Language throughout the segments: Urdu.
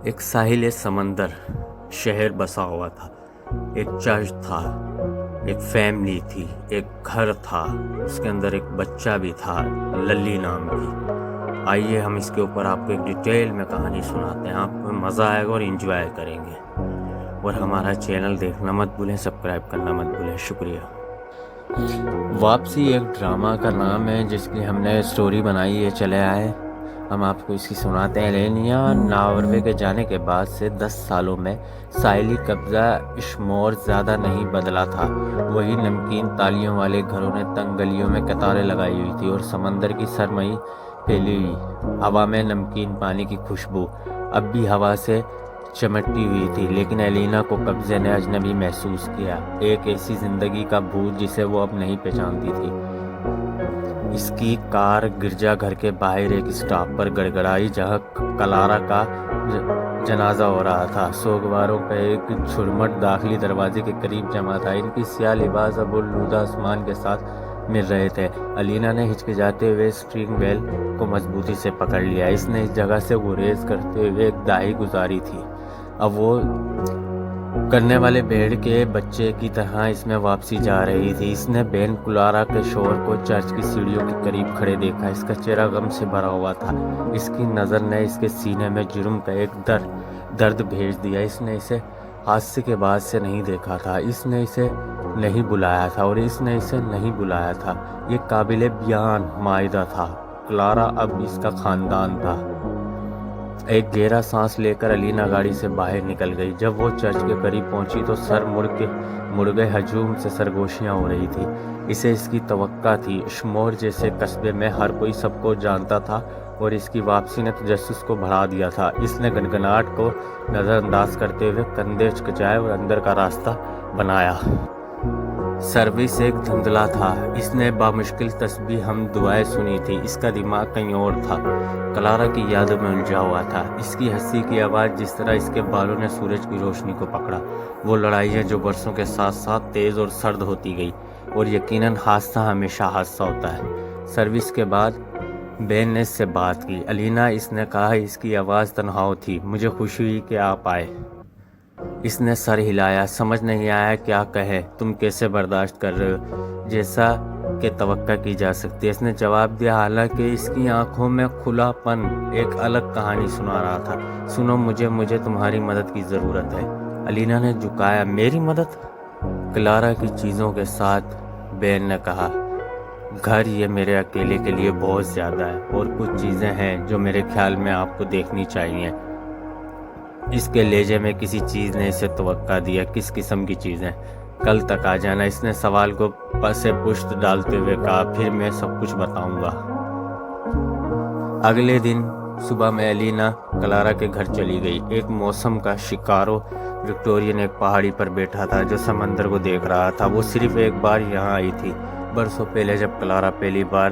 ایک ساحل سمندر شہر بسا ہوا تھا، ایک چرچ تھا، ایک فیملی تھی، ایک گھر تھا، اس کے اندر ایک بچہ بھی تھا للی نام کی۔ آئیے ہم اس کے اوپر آپ کو ایک ڈیٹیل میں کہانی سناتے ہیں، آپ کو مزہ آئے گا اور انجوائے کریں گے۔ اور ہمارا چینل دیکھنا مت بھولیں، سبسکرائب کرنا مت بھولیں، شکریہ۔ واپسی ایک ڈرامہ کا نام ہے جس کی ہم نے سٹوری بنائی ہے، چلے آئے ہم آپ کو اس کی سناتے ہیں۔ الینیا ناروے کے جانے کے بعد سے 10 سالوں میں ساحلی قبضہ اشمور زیادہ نہیں بدلا تھا۔ وہی نمکین تالیوں والے گھروں نے تنگ گلیوں میں قطاریں لگائی ہوئی تھی اور سمندر کی سرمئی پھیلی ہوئی ہوا میں نمکین پانی کی خوشبو اب بھی ہوا سے چمٹتی ہوئی تھی۔ لیکن ایلینا کو قبضے نے اجنبی محسوس کیا، ایک ایسی زندگی کا بھوت جسے وہ اب نہیں پہچانتی تھی۔ اس کی کار گرجا گھر کے باہر ایک اسٹاپ پر گڑگڑائی جہاں کلارا کا جنازہ ہو رہا تھا۔ سوگواروں کا ایک جھرمٹ داخلی دروازے کے قریب جمع تھا، ان کی سیاہ لباس اب آلودہ آسمان کے ساتھ مل رہے تھے۔ الینا نے ہچکچاتے ہوئے اسٹیئرنگ وہیل کو مضبوطی سے پکڑ لیا۔ اس نے اس جگہ سے گریز کرتے ہوئے ایک دہائی گزاری تھی، اب وہ کرنے والے بھیڑ کے بچے کی طرح اس میں واپسی جا رہی تھی۔ اس نے بین کلارا کے شوہر کو چرچ کی سیڑھیوں کے قریب کھڑے دیکھا، اس کا چہرہ غم سے بھرا ہوا تھا۔ اس کی نظر نے اس کے سینے میں جرم کا ایک درد بھیج دیا۔ اس نے اسے حادثے کے بعد سے نہیں دیکھا تھا، اس نے اسے نہیں بلایا تھا اور اس نے اسے نہیں بلایا تھا۔ یہ قابل بیان معاہدہ تھا، کلارا اب اس کا خاندان تھا۔ ایک گہرا سانس لے کر الینا گاڑی سے باہر نکل گئی۔ جب وہ چرچ کے قریب پہنچی تو سر مڑ گئے، ہجوم سے سرگوشیاں ہو رہی تھی۔ اسے اس کی توقع تھی، اشمور جیسے قصبے میں ہر کوئی سب کو جانتا تھا اور اس کی واپسی نے تجسس کو بڑھا دیا تھا۔ اس نے گنگناہٹ کو نظر انداز کرتے ہوئے کندھے اچکچائے اور اندر کا راستہ بنایا۔ سروس ایک دھندلا تھا، اس نے بامشکل تسبیح حمد دعائیں سنی تھی، اس کا دماغ کہیں اور تھا، کلارا کی یادوں میں الجھا ہوا تھا۔ اس کی ہنسی کی آواز جس طرح اس کے بالوں نے سورج کی روشنی کو پکڑا، وہ لڑائیاں جو برسوں کے ساتھ ساتھ تیز اور سرد ہوتی گئی، اور یقیناً حادثہ ہمیشہ حادثہ ہوتا ہے۔ سروس کے بعد بین نے اس سے بات کی۔ الینا، اس نے کہا، اس کی آواز تنہاؤ تھی، مجھے خوشی ہوئی کہ آپ آئے۔ اس نے سر ہلایا، سمجھ نہیں آیا کیا کہے۔ تم کیسے برداشت کر رہے ہو؟ جیسا کہ توقع کی جا سکتی ہے، اس نے جواب دیا، حالانکہ اس کی آنکھوں میں کھلا پن ایک الگ کہانی سنا رہا تھا۔ سنو، مجھے تمہاری مدد کی ضرورت ہے۔ الینا نے جھکایا، میری مدد؟ کلارا کی چیزوں کے ساتھ، بین نے کہا، گھر یہ میرے اکیلے کے لیے بہت زیادہ ہے، اور کچھ چیزیں ہیں جو میرے خیال میں آپ کو دیکھنی چاہیے۔ اس کے لہجے میں کسی چیز نے اسے توقع دیا۔ کس قسم کی چیزیں؟ کل تک آ جانا، اس نے سوال کو پسے پشت ڈالتے ہوئے کہا، پھر میں سب کچھ بتاؤں گا۔ اگلے دن صبح میں الینا کلارا کے گھر چلی گئی۔ ایک موسم کا شکارو وکٹورین ایک پہاڑی پر بیٹھا تھا جو سمندر کو دیکھ رہا تھا۔ وہ صرف ایک بار یہاں آئی تھی، برسوں پہلے، جب کلارا پہلی بار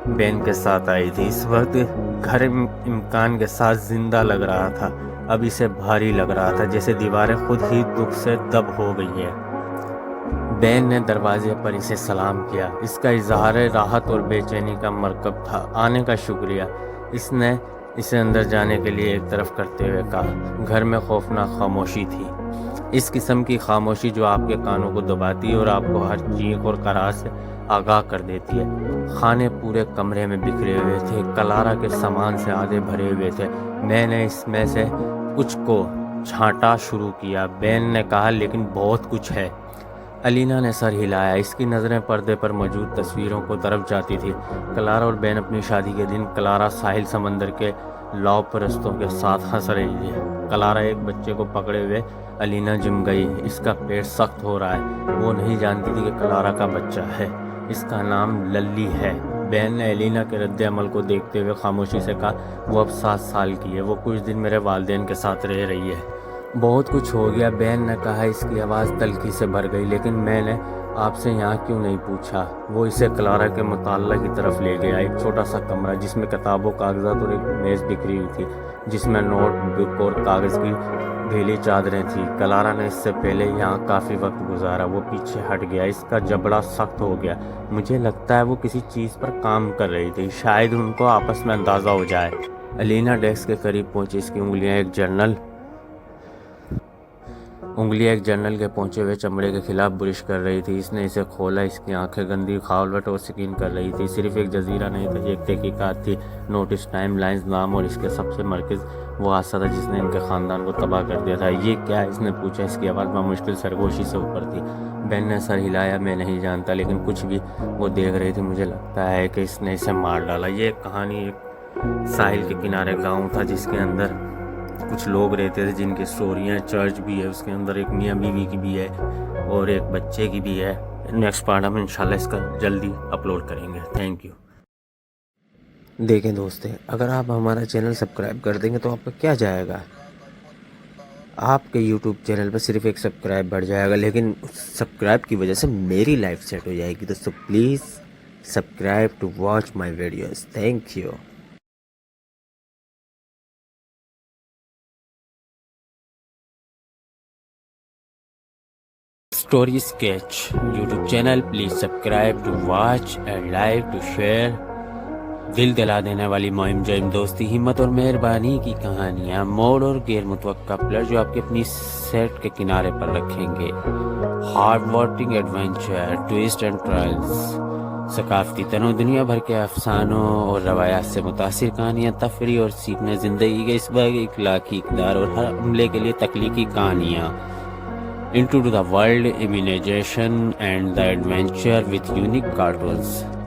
بین کے ساتھ آئی تھی۔ اس وقت گھر امکان کے ساتھ زندہ لگ رہا تھا، اب اسے بھاری لگ رہا تھا، جیسے دیواریں خود ہی دکھ سے دب ہو گئی ہیں۔ بین نے دروازے پر اسے سلام کیا، اس کا اظہار راحت اور بے چینی کا مرکب تھا۔ آنے کا شکریہ، اس نے اسے اندر جانے کے لیے ایک طرف کرتے ہوئے کہا۔ گھر میں خوفناک خاموشی تھی، اس قسم کی خاموشی جو آپ کے کانوں کو دباتی ہے اور آپ کو ہر چیخ اور کراہ سے آگاہ کر دیتی ہے۔ کھانے پورے کمرے میں بکھرے ہوئے تھے، کلارا کے سامان سے آدھے بھرے ہوئے تھے۔ میں نے اس میں سے کچھ کو چھانٹا شروع کیا، بین نے کہا، لیکن بہت کچھ ہے۔ الینا نے سر ہلایا، اس کی نظریں پردے پر موجود تصویروں کو طرف جاتی تھی۔ کلارا اور بین اپنی شادی کے دن، کلارا ساحل سمندر کے لاؤ پرستوں کے ساتھ ہنس رہی تھی، کلارا ایک بچے کو پکڑے ہوئے۔ الینا جم گئی، اس کا پیٹ سخت ہو رہا ہے۔ وہ نہیں جانتی تھی کہ کلارا کا بچہ ہے، اس کا نام للی ہے۔ بین نے الینا کے رد عمل کو دیکھتے ہوئے خاموشی سے کہا، وہ اب 7 سال کی ہے، وہ کچھ دن میرے والدین کے ساتھ رہ رہی ہے۔ بہت کچھ ہو گیا، بین نے کہا، اس کی آواز تلخی سے بھر گئی، لیکن میں نے آپ سے یہاں کیوں نہیں پوچھا؟ وہ اسے کلارا کے مطالعہ کی طرف لے گیا، ایک چھوٹا سا کمرہ جس میں کتابوں، کاغذات اور ایک میز بکھری ہوئی تھی جس میں نوٹ بک اور کاغذ کی ڈھیلی چادریں تھیں۔ کلارا نے اس سے پہلے یہاں کافی وقت گزارا۔ وہ پیچھے ہٹ گیا، اس کا جبڑا سخت ہو گیا۔ مجھے لگتا ہے وہ کسی چیز پر کام کر رہی تھی، شاید ان کو آپس میں اندازہ ہو جائے۔ الینا ڈیسک کے قریب پہنچی، اس کی انگلیاں ایک جرنل کے پہنچے ہوئے چمڑے کے خلاف برش کر رہی تھی۔ اس نے اسے کھولا، اس کی آنکھیں گندی خاولٹ اور سکین کر رہی تھی۔ صرف ایک جزیرہ نہیں تھا، یہ ایک تحقیقات تھی۔ نوٹس ٹائم لائنز نام اور اس کے سب سے مرکز وہ حادثہ تھا جس نے ان کے خاندان کو تباہ کر دیا تھا۔ یہ کیا؟ اس نے پوچھا، اس کی آواز بمشکل سرگوشی سے اوپر تھی۔ بین نے سر ہلایا۔ میں نہیں جانتا، لیکن کچھ بھی وہ دیکھ رہی تھی، مجھے لگتا ہے کہ اس نے اسے مار ڈالا۔ یہ ایک کہانی ایک ساحل کے کنارے گاؤں تھا جس کے اندر کچھ لوگ رہتے تھے جن کی سٹوریاں، چرچ بھی ہے اس کے اندر، ایک میاں بیوی کی بھی ہے اور ایک بچے کی بھی ہے۔ نیکسٹ پارٹ ہم انشاءاللہ اس کا جلدی اپلوڈ کریں گے۔ Thank you. دیکھیں دوستیں، اگر آپ ہمارا چینل سبسکرائب کر دیں گے تو آپ کا کیا جائے گا؟ آپ کے یوٹیوب چینل پہ صرف ایک سبسکرائب بڑھ جائے گا، لیکن سبسکرائب کی وجہ سے میری لائف سیٹ ہو جائے گی۔ تو so please subscribe to watch my videos. Thank you. Story sketch YouTube channel, please subscribe to watch and like to share. دل دلا دینے والی مہم جوئم دوستی، ہمت اور مہربانی کی کہانیاں، موڑ اور غیر متوقع پلٹ جو آپ کے اپنی سیٹ کے کنارے پر رکھیں گے، ہارڈ وارٹنگ ایڈونچر، ٹویسٹ اینڈ ٹرائلز، ثقافتی تنوع، دنیا بھر کے افسانوں اور روایات سے متاثر کہانیاں، تفریح اور سیکھنے، زندگی کے اس بار اخلاقی اقدار اور ہر عملے کے لیے تخلیقی کہانیاں، into the world, imagination and the adventure with unique cartoons.